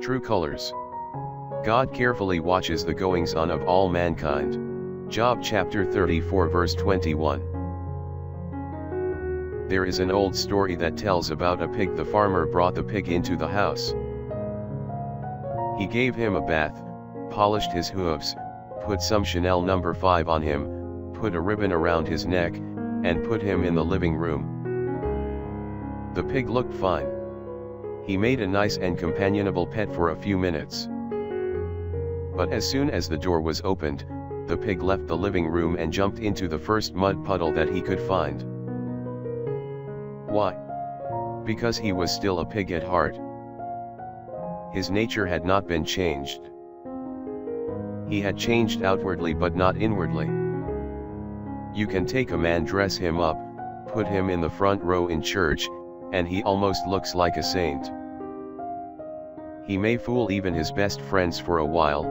True colors. God carefully watches the goings-on of all mankind. Job chapter 34 verse 21. There is an old story that tells about a pig. The farmer brought the pig into the house. He gave him a bath, polished his hooves, put some Chanel No. 5 on him, put a ribbon around his neck, and put him in the living room. The pig looked fine. He made a nice and companionable pet for a few minutes. But as soon as the door was opened, the pig left the living room and jumped into the first mud puddle that he could find. Why? Because he was still a pig at heart. His nature had not been changed. He had changed outwardly but not inwardly. You can take a man, dress him up, put him in the front row in church, and he almost looks like a saint. He may fool even his best friends for a while,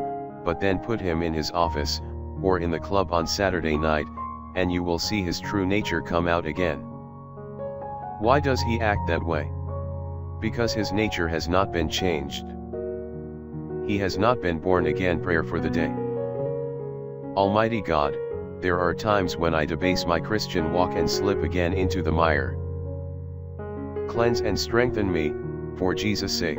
but then put him in his office, or in the club on Saturday night, and you will see his true nature come out again. Why does he act that way? Because his nature has not been changed. He has not been born again. Prayer for the day. Almighty God, there are times when I debase my Christian walk and slip again into the mire. Cleanse and strengthen me, for Jesus' sake.